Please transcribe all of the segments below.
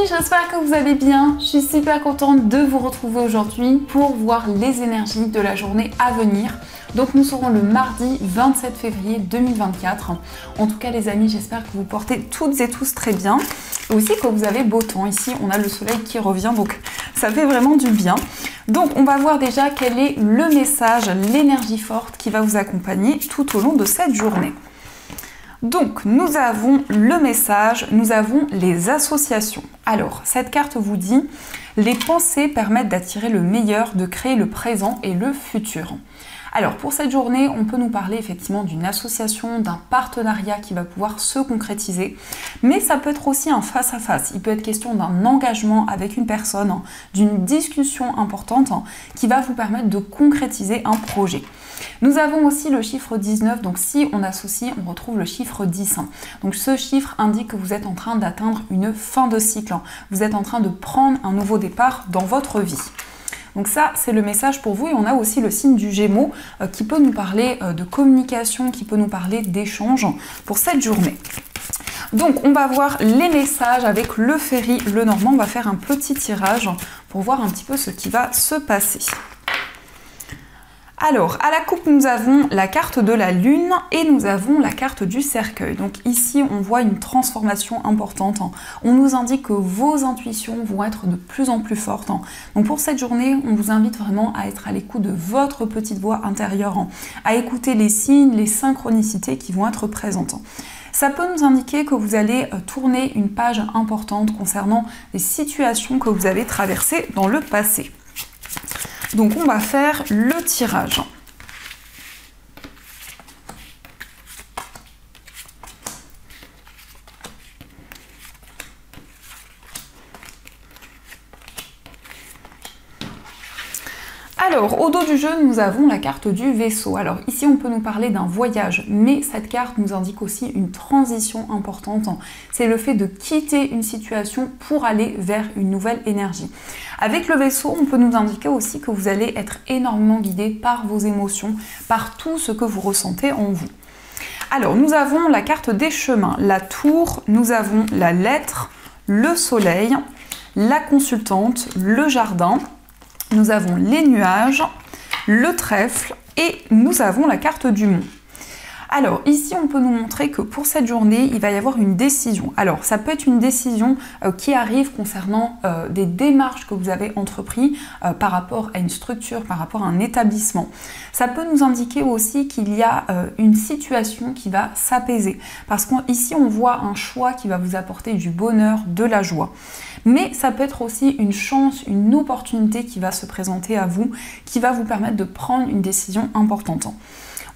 j'espère que vous allez bien. Je suis super contente de vous retrouver aujourd'hui pour voir les énergies de la journée à venir. Donc nous serons le mardi 27 février 2024. En tout cas les amis, j'espère que vous portez toutes et tous très bien. Et aussi que vous avez beau temps. Ici on a le soleil qui revient, donc ça fait vraiment du bien. Donc on va voir déjà quel est le message, l'énergie forte qui va vous accompagner tout au long de cette journée. Donc, nous avons le message, nous avons les associations. Alors, cette carte vous dit « Les pensées permettent d'attirer le meilleur, de créer le présent et le futur ». Alors, pour cette journée, on peut nous parler effectivement d'une association, d'un partenariat qui va pouvoir se concrétiser, mais ça peut être aussi un face-à-face. Il peut être question d'un engagement avec une personne, d'une discussion importante qui va vous permettre de concrétiser un projet. Nous avons aussi le chiffre 19, donc si on associe, on retrouve le chiffre 10. Donc ce chiffre indique que vous êtes en train d'atteindre une fin de cycle. Vous êtes en train de prendre un nouveau départ dans votre vie. Donc ça, c'est le message pour vous. Et on a aussi le signe du Gémeaux qui peut nous parler de communication, qui peut nous parler d'échange pour cette journée. Donc on va voir les messages avec le Ferry, le Normand. On va faire un petit tirage pour voir un petit peu ce qui va se passer. Alors, à la coupe, nous avons la carte de la Lune et nous avons la carte du Cercueil. Donc ici, on voit une transformation importante. On nous indique que vos intuitions vont être de plus en plus fortes. Donc pour cette journée, on vous invite vraiment à être à l'écoute de votre petite voix intérieure, à écouter les signes, les synchronicités qui vont être présentes. Ça peut nous indiquer que vous allez tourner une page importante concernant les situations que vous avez traversées dans le passé. Donc on va faire le tirage. Alors, au dos du jeu, nous avons la carte du vaisseau. Alors ici, on peut nous parler d'un voyage, mais cette carte nous indique aussi une transition importante. C'est le fait de quitter une situation pour aller vers une nouvelle énergie. Avec le vaisseau, on peut nous indiquer aussi que vous allez être énormément guidé par vos émotions, par tout ce que vous ressentez en vous. Alors, nous avons la carte des chemins, la tour, nous avons la lettre, le soleil, la consultante, le jardin. Nous avons les nuages, le trèfle et nous avons la carte du mont. Alors ici on peut nous montrer que pour cette journée il va y avoir une décision. Alors ça peut être une décision qui arrive concernant des démarches que vous avez entreprises par rapport à une structure, par rapport à un établissement. Ça peut nous indiquer aussi qu'il y a une situation qui va s'apaiser parce qu'ici on voit un choix qui va vous apporter du bonheur, de la joie. Mais ça peut être aussi une chance, une opportunité qui va se présenter à vous, qui va vous permettre de prendre une décision importante.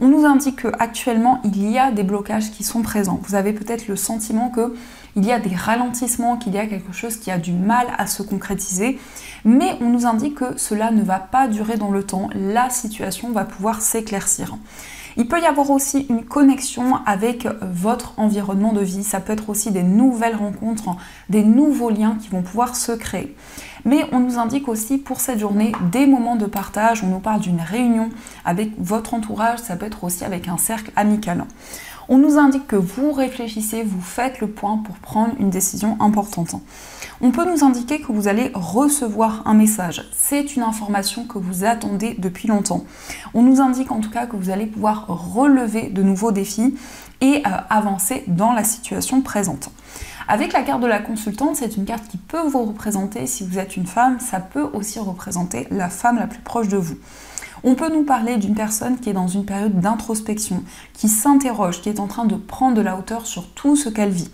On nous indique qu'actuellement, il y a des blocages qui sont présents. Vous avez peut-être le sentiment qu'il y a des ralentissements, qu'il y a quelque chose qui a du mal à se concrétiser, mais on nous indique que cela ne va pas durer dans le temps. La situation va pouvoir s'éclaircir. Il peut y avoir aussi une connexion avec votre environnement de vie. Ça peut être aussi des nouvelles rencontres, des nouveaux liens qui vont pouvoir se créer. Mais on nous indique aussi pour cette journée des moments de partage. On nous parle d'une réunion avec votre entourage. Ça peut être aussi avec un cercle amical. On nous indique que vous réfléchissez, vous faites le point pour prendre une décision importante. On peut nous indiquer que vous allez recevoir un message. C'est une information que vous attendez depuis longtemps. On nous indique en tout cas que vous allez pouvoir relever de nouveaux défis et avancer dans la situation présente. Avec la carte de la consultante, c'est une carte qui peut vous représenter, si vous êtes une femme, ça peut aussi représenter la femme la plus proche de vous. On peut nous parler d'une personne qui est dans une période d'introspection, qui s'interroge, qui est en train de prendre de la hauteur sur tout ce qu'elle vit.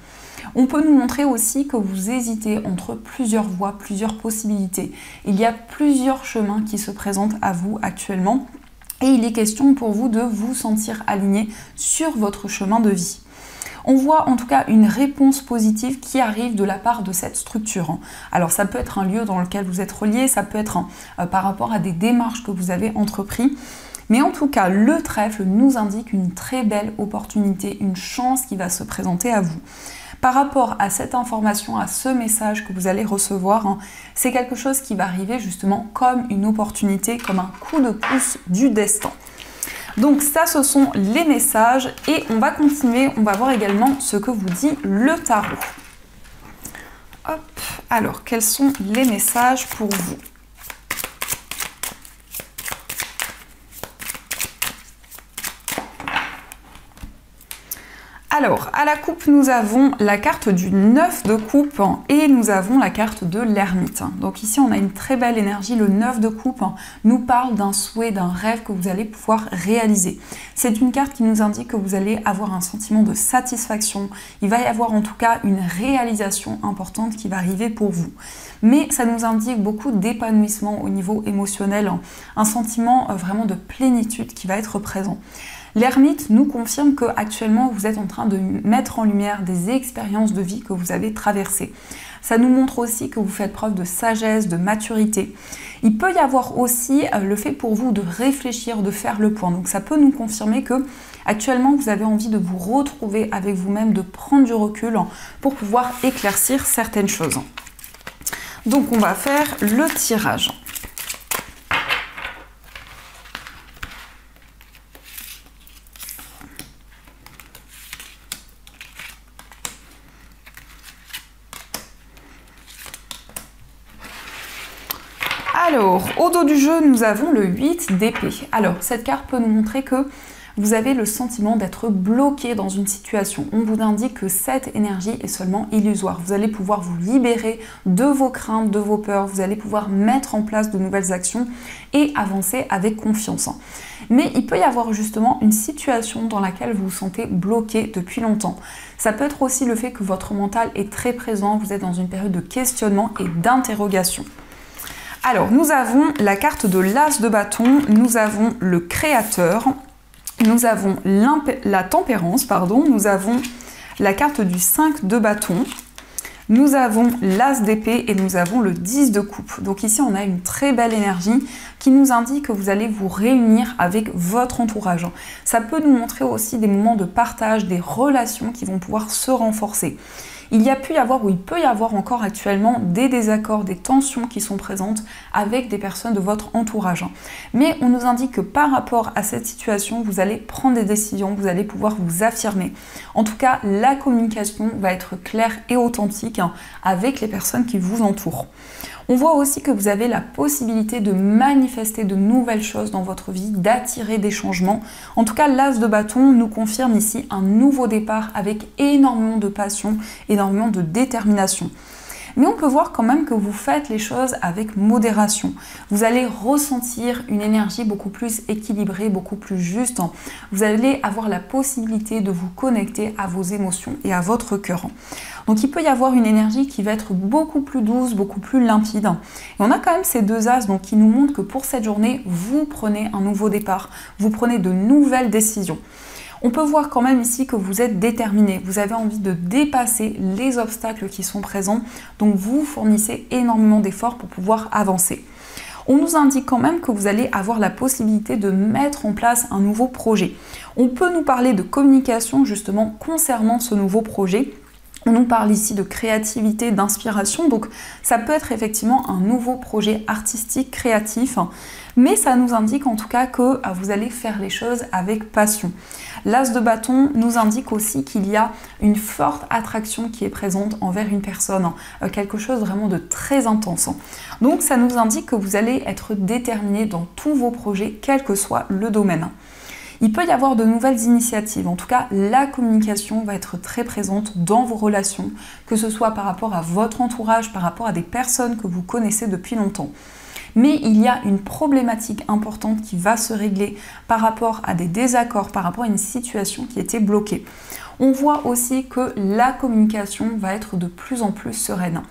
On peut nous montrer aussi que vous hésitez entre plusieurs voies, plusieurs possibilités. Il y a plusieurs chemins qui se présentent à vous actuellement et il est question pour vous de vous sentir aligné sur votre chemin de vie. On voit en tout cas une réponse positive qui arrive de la part de cette structure. Alors ça peut être un lieu dans lequel vous êtes relié, ça peut être par rapport à des démarches que vous avez entreprises. Mais en tout cas, le trèfle nous indique une très belle opportunité, une chance qui va se présenter à vous. Par rapport à cette information, à ce message que vous allez recevoir, c'est quelque chose qui va arriver justement comme une opportunité, comme un coup de pouce du destin. Donc ça, ce sont les messages et on va continuer, on va voir également ce que vous dit le tarot. Hop. Alors, quels sont les messages pour vous? Alors, à la coupe, nous avons la carte du 9 de coupe et nous avons la carte de l'ermite. Donc ici, on a une très belle énergie. Le 9 de coupe nous parle d'un souhait, d'un rêve que vous allez pouvoir réaliser. C'est une carte qui nous indique que vous allez avoir un sentiment de satisfaction. Il va y avoir en tout cas une réalisation importante qui va arriver pour vous. Mais ça nous indique beaucoup d'épanouissement au niveau émotionnel, un sentiment vraiment de plénitude qui va être présent. L'ermite nous confirme qu'actuellement vous êtes en train de mettre en lumière des expériences de vie que vous avez traversées. Ça nous montre aussi que vous faites preuve de sagesse, de maturité. Il peut y avoir aussi le fait pour vous de réfléchir, de faire le point. Donc ça peut nous confirmer que actuellement vous avez envie de vous retrouver avec vous-même, de prendre du recul pour pouvoir éclaircir certaines choses. Donc on va faire le tirage. Alors, au dos du jeu, nous avons le 8 d'épée. Alors, cette carte peut nous montrer que vous avez le sentiment d'être bloqué dans une situation. On vous indique que cette énergie est seulement illusoire. Vous allez pouvoir vous libérer de vos craintes, de vos peurs. Vous allez pouvoir mettre en place de nouvelles actions et avancer avec confiance. Mais il peut y avoir justement une situation dans laquelle vous vous sentez bloqué depuis longtemps. Ça peut être aussi le fait que votre mental est très présent. Vous êtes dans une période de questionnement et d'interrogation. Alors, nous avons la carte de l'As de bâton, nous avons le créateur, nous avons la tempérance, nous avons la carte du 5 de bâton, nous avons l'As d'épée et nous avons le 10 de coupe. Donc ici, on a une très belle énergie qui nous indique que vous allez vous réunir avec votre entourage. Ça peut nous montrer aussi des moments de partage, des relations qui vont pouvoir se renforcer. Il peut y avoir encore actuellement des désaccords, des tensions qui sont présentes avec des personnes de votre entourage. Mais on nous indique que par rapport à cette situation, vous allez prendre des décisions, vous allez pouvoir vous affirmer. En tout cas, la communication va être claire et authentique avec les personnes qui vous entourent. On voit aussi que vous avez la possibilité de manifester de nouvelles choses dans votre vie, d'attirer des changements. En tout cas, l'As de bâton nous confirme ici un nouveau départ avec énormément de passion, énormément de détermination. Mais on peut voir quand même que vous faites les choses avec modération. Vous allez ressentir une énergie beaucoup plus équilibrée, beaucoup plus juste. Vous allez avoir la possibilité de vous connecter à vos émotions et à votre cœur. Donc il peut y avoir une énergie qui va être beaucoup plus douce, beaucoup plus limpide. Et on a quand même ces deux as donc, qui nous montrent que pour cette journée, vous prenez un nouveau départ, vous prenez de nouvelles décisions. On peut voir quand même ici que vous êtes déterminé, vous avez envie de dépasser les obstacles qui sont présents, donc vous fournissez énormément d'efforts pour pouvoir avancer. On nous indique quand même que vous allez avoir la possibilité de mettre en place un nouveau projet. On peut nous parler de communication justement concernant ce nouveau projet. On nous parle ici de créativité, d'inspiration, donc ça peut être effectivement un nouveau projet artistique, créatif, mais ça nous indique en tout cas que vous allez faire les choses avec passion. L'As de bâton nous indique aussi qu'il y a une forte attraction qui est présente envers une personne, quelque chose vraiment de très intense. Donc ça nous indique que vous allez être déterminé dans tous vos projets, quel que soit le domaine. Il peut y avoir de nouvelles initiatives, en tout cas la communication va être très présente dans vos relations, que ce soit par rapport à votre entourage, par rapport à des personnes que vous connaissez depuis longtemps. Mais il y a une problématique importante qui va se régler par rapport à des désaccords, par rapport à une situation qui était bloquée. On voit aussi que la communication va être de plus en plus sereine.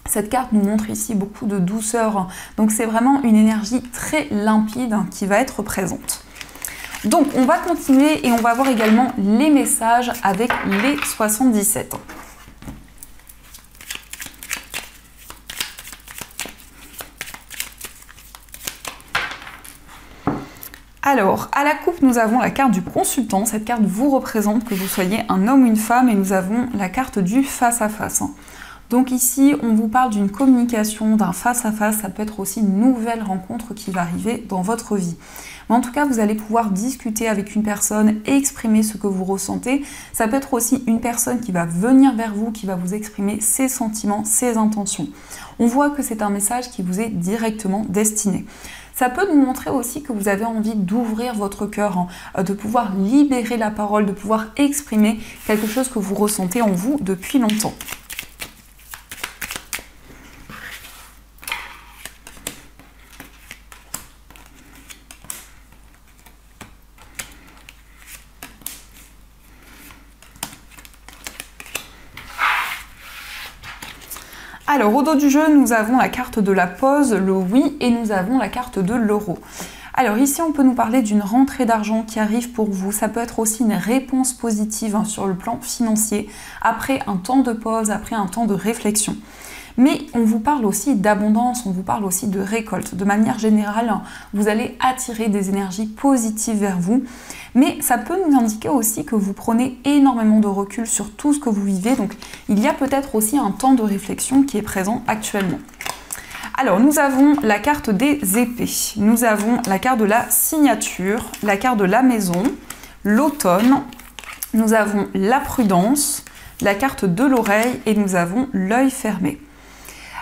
Cette carte nous montre ici beaucoup de douceur, donc c'est vraiment une énergie très limpide qui va être présente. Donc on va continuer et on va voir également les messages avec les 77. Alors, à la coupe, nous avons la carte du consultant. Cette carte vous représente que vous soyez un homme ou une femme et nous avons la carte du face-à-face. Donc ici, on vous parle d'une communication, d'un face-à-face, ça peut être aussi une nouvelle rencontre qui va arriver dans votre vie. Mais en tout cas, vous allez pouvoir discuter avec une personne et exprimer ce que vous ressentez. Ça peut être aussi une personne qui va venir vers vous, qui va vous exprimer ses sentiments, ses intentions. On voit que c'est un message qui vous est directement destiné. Ça peut nous montrer aussi que vous avez envie d'ouvrir votre cœur, de pouvoir libérer la parole, de pouvoir exprimer quelque chose que vous ressentez en vous depuis longtemps. Alors, au dos du jeu, nous avons la carte de la pause, le oui, et nous avons la carte de l'euro. Alors ici, on peut nous parler d'une rentrée d'argent qui arrive pour vous. Ça peut être aussi une réponse positive sur le plan financier, après un temps de pause, après un temps de réflexion. Mais on vous parle aussi d'abondance, on vous parle aussi de récolte. De manière générale, vous allez attirer des énergies positives vers vous. Mais ça peut nous indiquer aussi que vous prenez énormément de recul sur tout ce que vous vivez. Donc il y a peut-être aussi un temps de réflexion qui est présent actuellement. Alors nous avons la carte des épées, nous avons la carte de la signature, la carte de la maison, l'automne, nous avons la prudence, la carte de l'oreille et nous avons l'œil fermé.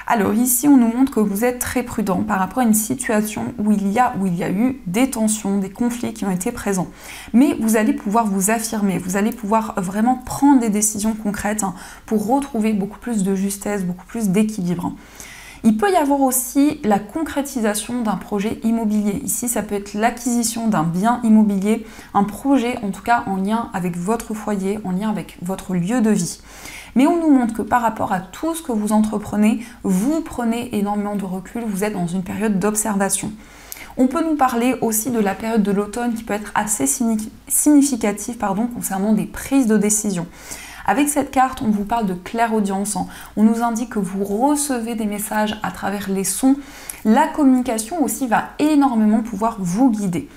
Alors ici, on nous montre que vous êtes très prudent par rapport à une situation où il y a eu des tensions, des conflits qui ont été présents. Mais vous allez pouvoir vous affirmer, vous allez pouvoir vraiment prendre des décisions concrètes pour retrouver beaucoup plus de justesse, beaucoup plus d'équilibre. Il peut y avoir aussi la concrétisation d'un projet immobilier. Ici, ça peut être l'acquisition d'un bien immobilier, un projet en tout cas en lien avec votre foyer, en lien avec votre lieu de vie. Mais on nous montre que par rapport à tout ce que vous entreprenez, vous prenez énormément de recul, vous êtes dans une période d'observation. On peut nous parler aussi de la période de l'automne qui peut être assez significative concernant des prises de décision. Avec cette carte, on vous parle de clairaudience, on nous indique que vous recevez des messages à travers les sons. La communication aussi va énormément pouvoir vous guider.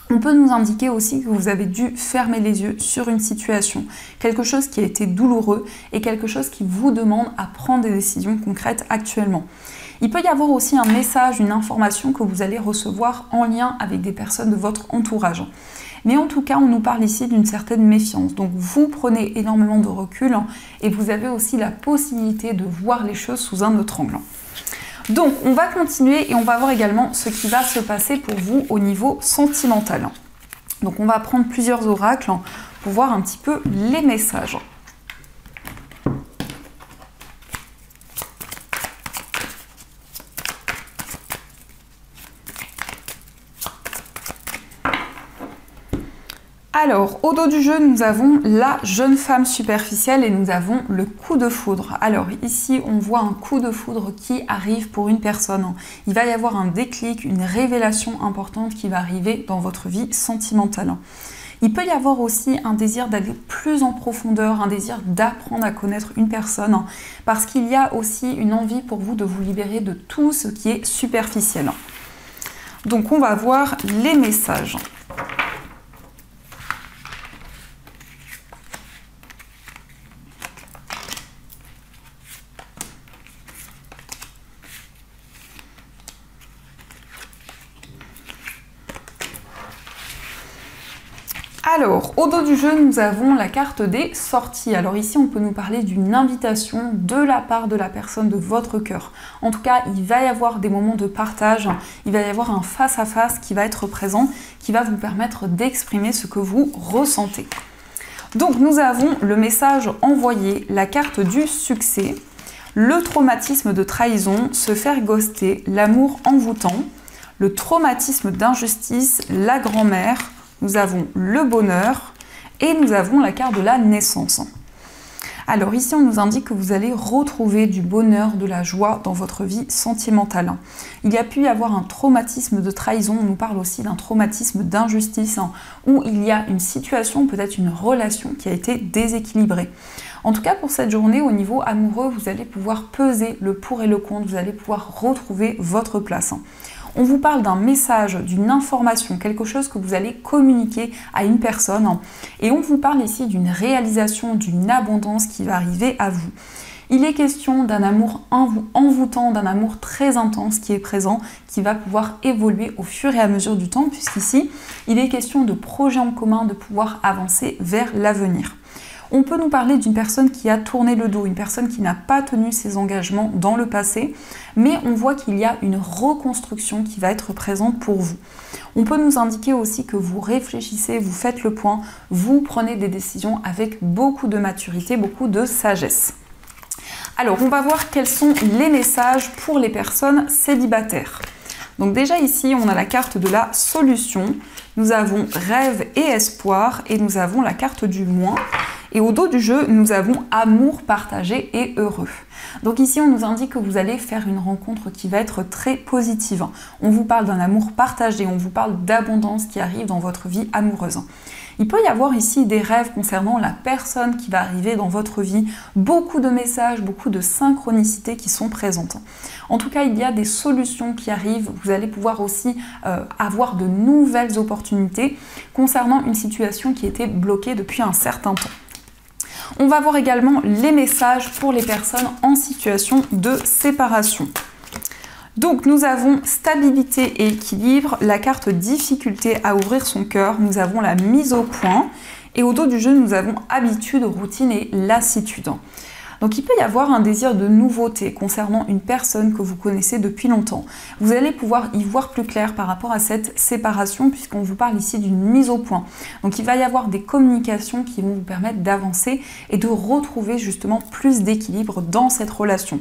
On peut nous indiquer aussi que vous avez dû fermer les yeux sur une situation, quelque chose qui a été douloureux et quelque chose qui vous demande à prendre des décisions concrètes actuellement. Il peut y avoir aussi un message, une information que vous allez recevoir en lien avec des personnes de votre entourage. Mais en tout cas, on nous parle ici d'une certaine méfiance. Donc vous prenez énormément de recul et vous avez aussi la possibilité de voir les choses sous un autre angle. Donc on va continuer et on va voir également ce qui va se passer pour vous au niveau sentimental. Donc on va prendre plusieurs oracles pour voir un petit peu les messages. Alors, au dos du jeu, nous avons la jeune femme superficielle et nous avons le coup de foudre. Alors ici, on voit un coup de foudre qui arrive pour une personne. Il va y avoir un déclic, une révélation importante qui va arriver dans votre vie sentimentale. Il peut y avoir aussi un désir d'aller plus en profondeur, un désir d'apprendre à connaître une personne, parce qu'il y a aussi une envie pour vous de vous libérer de tout ce qui est superficiel. Donc on va voir les messages. Alors, au dos du jeu, nous avons la carte des sorties. Alors ici, on peut nous parler d'une invitation de la part de la personne de votre cœur. En tout cas, il va y avoir des moments de partage, il va y avoir un face-à-face qui va être présent, qui va vous permettre d'exprimer ce que vous ressentez. Donc, nous avons le message envoyé, la carte du succès, le traumatisme de trahison, se faire ghoster, l'amour envoûtant, le traumatisme d'injustice, la grand-mère. Nous avons le bonheur et nous avons la carte de la naissance. Alors ici, on nous indique que vous allez retrouver du bonheur, de la joie dans votre vie sentimentale. Il y a pu y avoir un traumatisme de trahison, on nous parle aussi d'un traumatisme d'injustice, où il y a une situation, peut-être une relation qui a été déséquilibrée. En tout cas, pour cette journée, au niveau amoureux, vous allez pouvoir peser le pour et le contre, vous allez pouvoir retrouver votre place. On vous parle d'un message, d'une information, quelque chose que vous allez communiquer à une personne. Et on vous parle ici d'une réalisation, d'une abondance qui va arriver à vous. Il est question d'un amour envoûtant, d'un amour très intense qui est présent, qui va pouvoir évoluer au fur et à mesure du temps, puisqu'ici, il est question de projets en commun, de pouvoir avancer vers l'avenir. On peut nous parler d'une personne qui a tourné le dos, une personne qui n'a pas tenu ses engagements dans le passé, mais on voit qu'il y a une reconstruction qui va être présente pour vous. On peut nous indiquer aussi que vous réfléchissez, vous faites le point, vous prenez des décisions avec beaucoup de maturité, beaucoup de sagesse. Alors, on va voir quels sont les messages pour les personnes célibataires. Donc déjà ici, on a la carte de la solution, nous avons rêve et espoir, et nous avons la carte du moins. Et au dos du jeu, nous avons amour partagé et heureux. Donc ici, on nous indique que vous allez faire une rencontre qui va être très positive. On vous parle d'un amour partagé, on vous parle d'abondance qui arrive dans votre vie amoureuse. Il peut y avoir ici des rêves concernant la personne qui va arriver dans votre vie, beaucoup de messages, beaucoup de synchronicités qui sont présentes. En tout cas, il y a des solutions qui arrivent, vous allez pouvoir aussi avoir de nouvelles opportunités concernant une situation qui était bloquée depuis un certain temps. On va voir également les messages pour les personnes en situation de séparation. Donc nous avons stabilité et équilibre, la carte difficulté à ouvrir son cœur, nous avons la mise au point et au dos du jeu nous avons habitude, routine et lassitude. Donc il peut y avoir un désir de nouveauté concernant une personne que vous connaissez depuis longtemps. Vous allez pouvoir y voir plus clair par rapport à cette séparation puisqu'on vous parle ici d'une mise au point. Donc il va y avoir des communications qui vont vous permettre d'avancer et de retrouver justement plus d'équilibre dans cette relation.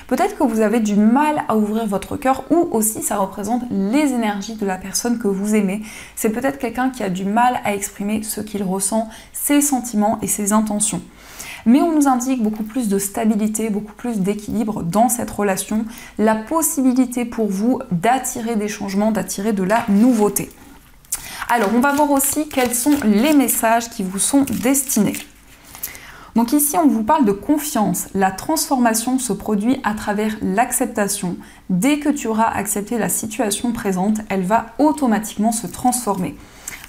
Peut-être que vous avez du mal à ouvrir votre cœur ou aussi ça représente les énergies de la personne que vous aimez. C'est peut-être quelqu'un qui a du mal à exprimer ce qu'il ressent, ses sentiments et ses intentions. Mais on nous indique beaucoup plus de stabilité, beaucoup plus d'équilibre dans cette relation, la possibilité pour vous d'attirer des changements, d'attirer de la nouveauté. Alors, on va voir aussi quels sont les messages qui vous sont destinés. Donc ici, on vous parle de confiance. La transformation se produit à travers l'acceptation. Dès que tu auras accepté la situation présente, elle va automatiquement se transformer.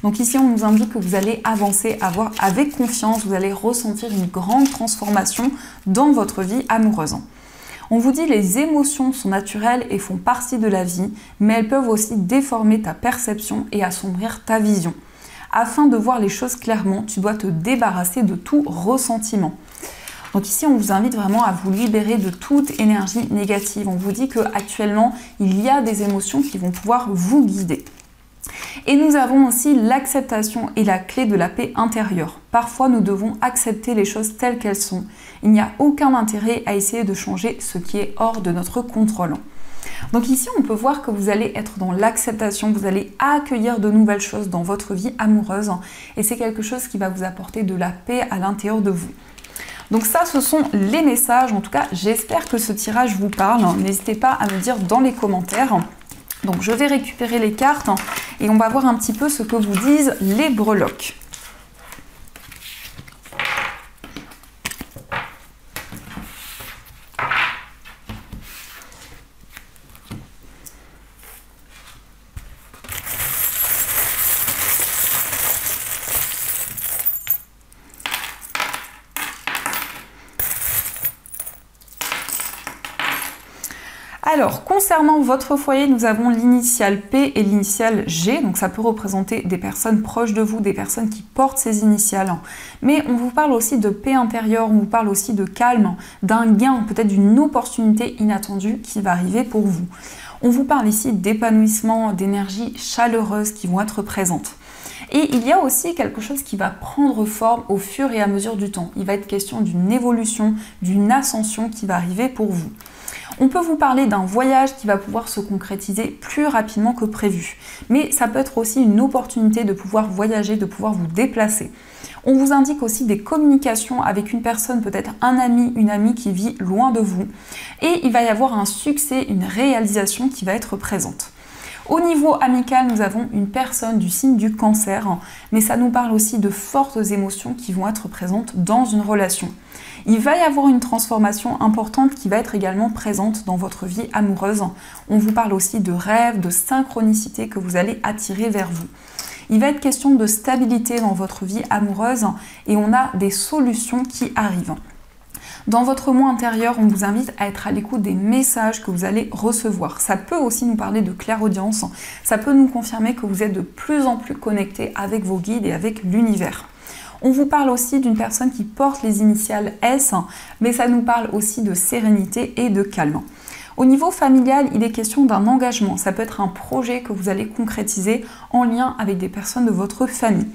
Donc ici, on nous indique que vous allez avancer avec confiance, vous allez ressentir une grande transformation dans votre vie amoureuse. On vous dit les émotions sont naturelles et font partie de la vie, mais elles peuvent aussi déformer ta perception et assombrir ta vision. Afin de voir les choses clairement, tu dois te débarrasser de tout ressentiment. Donc ici, on vous invite vraiment à vous libérer de toute énergie négative. On vous dit qu'actuellement, il y a des émotions qui vont pouvoir vous guider. Et nous avons aussi l'acceptation et la clé de la paix intérieure. Parfois, nous devons accepter les choses telles qu'elles sont. Il n'y a aucun intérêt à essayer de changer ce qui est hors de notre contrôle. Donc ici, on peut voir que vous allez être dans l'acceptation, vous allez accueillir de nouvelles choses dans votre vie amoureuse et c'est quelque chose qui va vous apporter de la paix à l'intérieur de vous. Donc ça, ce sont les messages. En tout cas, j'espère que ce tirage vous parle. N'hésitez pas à me dire dans les commentaires. Donc je vais récupérer les cartes et on va voir un petit peu ce que vous disent les breloques. Alors, concernant votre foyer, nous avons l'initiale P et l'initiale G, donc ça peut représenter des personnes proches de vous, des personnes qui portent ces initiales. Mais on vous parle aussi de paix intérieure, on vous parle aussi de calme, d'un gain, peut-être d'une opportunité inattendue qui va arriver pour vous. On vous parle ici d'épanouissement, d'énergie chaleureuse qui vont être présentes. Et il y a aussi quelque chose qui va prendre forme au fur et à mesure du temps. Il va être question d'une évolution, d'une ascension qui va arriver pour vous. On peut vous parler d'un voyage qui va pouvoir se concrétiser plus rapidement que prévu. Mais ça peut être aussi une opportunité de pouvoir voyager, de pouvoir vous déplacer. On vous indique aussi des communications avec une personne, peut-être un ami, une amie qui vit loin de vous. Et il va y avoir un succès, une réalisation qui va être présente. Au niveau amical, nous avons une personne du signe du Cancer, mais ça nous parle aussi de fortes émotions qui vont être présentes dans une relation. Il va y avoir une transformation importante qui va être également présente dans votre vie amoureuse. On vous parle aussi de rêves, de synchronicité que vous allez attirer vers vous. Il va être question de stabilité dans votre vie amoureuse et on a des solutions qui arrivent. Dans votre moi intérieur, on vous invite à être à l'écoute des messages que vous allez recevoir. Ça peut aussi nous parler de clairaudience, ça peut nous confirmer que vous êtes de plus en plus connecté avec vos guides et avec l'univers. On vous parle aussi d'une personne qui porte les initiales S, mais ça nous parle aussi de sérénité et de calme. Au niveau familial, il est question d'un engagement. Ça peut être un projet que vous allez concrétiser en lien avec des personnes de votre famille.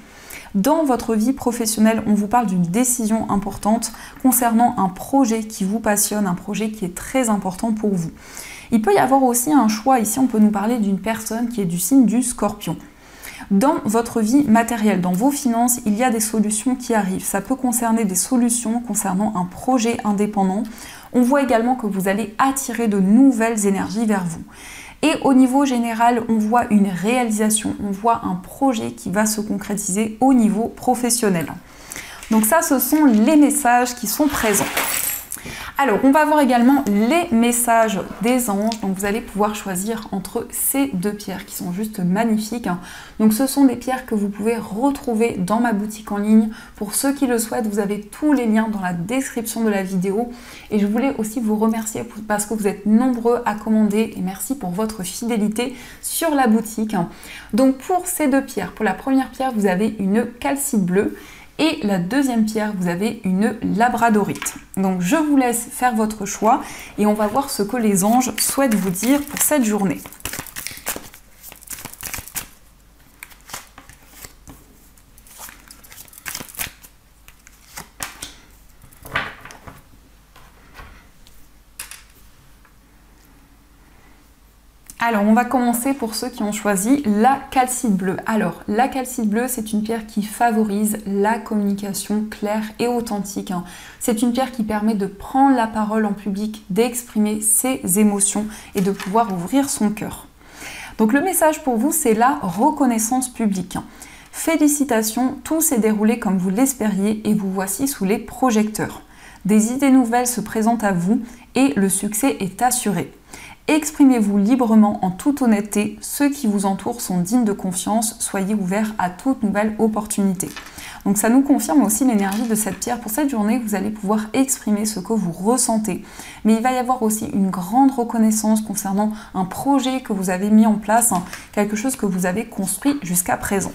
Dans votre vie professionnelle, on vous parle d'une décision importante concernant un projet qui vous passionne, un projet qui est très important pour vous. Il peut y avoir aussi un choix. Ici, on peut nous parler d'une personne qui est du signe du Scorpion. Dans votre vie matérielle, dans vos finances, il y a des solutions qui arrivent. Ça peut concerner des solutions concernant un projet indépendant. On voit également que vous allez attirer de nouvelles énergies vers vous. Et au niveau général, on voit une réalisation, on voit un projet qui va se concrétiser au niveau professionnel. Donc ça, ce sont les messages qui sont présents. Alors, on va voir également les messages des anges. Donc, vous allez pouvoir choisir entre ces deux pierres qui sont juste magnifiques. Donc, ce sont des pierres que vous pouvez retrouver dans ma boutique en ligne. Pour ceux qui le souhaitent, vous avez tous les liens dans la description de la vidéo. Et je voulais aussi vous remercier parce que vous êtes nombreux à commander. Et merci pour votre fidélité sur la boutique. Donc, pour ces deux pierres, pour la première pierre, vous avez une calcite bleue. Et la deuxième pierre, vous avez une labradorite. Donc je vous laisse faire votre choix et on va voir ce que les anges souhaitent vous dire pour cette journée. Alors, on va commencer pour ceux qui ont choisi la calcite bleue. Alors, la calcite bleue, c'est une pierre qui favorise la communication claire et authentique. C'est une pierre qui permet de prendre la parole en public, d'exprimer ses émotions et de pouvoir ouvrir son cœur. Donc, le message pour vous, c'est la reconnaissance publique. Félicitations, tout s'est déroulé comme vous l'espériez et vous voici sous les projecteurs. Des idées nouvelles se présentent à vous et le succès est assuré. Exprimez-vous librement en toute honnêteté, ceux qui vous entourent sont dignes de confiance, soyez ouverts à toute nouvelle opportunité. Donc ça nous confirme aussi l'énergie de cette pierre. Pour cette journée, vous allez pouvoir exprimer ce que vous ressentez. Mais il va y avoir aussi une grande reconnaissance concernant un projet que vous avez mis en place, quelque chose que vous avez construit jusqu'à présent.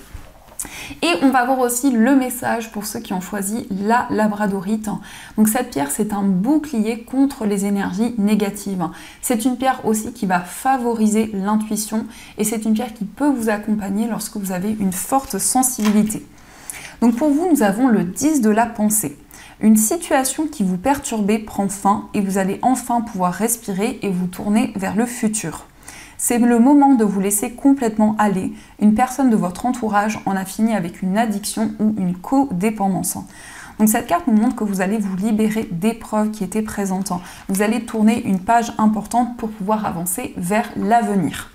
Et on va voir aussi le message pour ceux qui ont choisi la labradorite. Donc cette pierre, c'est un bouclier contre les énergies négatives. C'est une pierre aussi qui va favoriser l'intuition et c'est une pierre qui peut vous accompagner lorsque vous avez une forte sensibilité. Donc pour vous, nous avons le 10 de la pensée. Une situation qui vous perturbait prend fin et vous allez enfin pouvoir respirer et vous tourner vers le futur. C'est le moment de vous laisser complètement aller. Une personne de votre entourage en a fini avec une addiction ou une codépendance. Donc cette carte nous montre que vous allez vous libérer d'épreuves qui étaient présentes. Vous allez tourner une page importante pour pouvoir avancer vers l'avenir.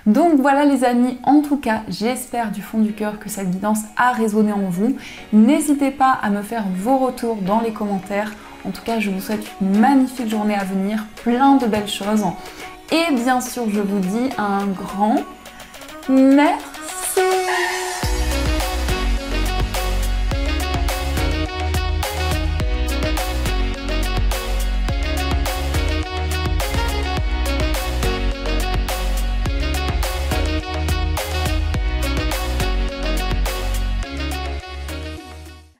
Donc voilà les amis, en tout cas, j'espère du fond du cœur que cette guidance a résonné en vous. N'hésitez pas à me faire vos retours dans les commentaires. En tout cas, je vous souhaite une magnifique journée à venir, plein de belles choses. Et bien sûr, je vous dis un grand merci.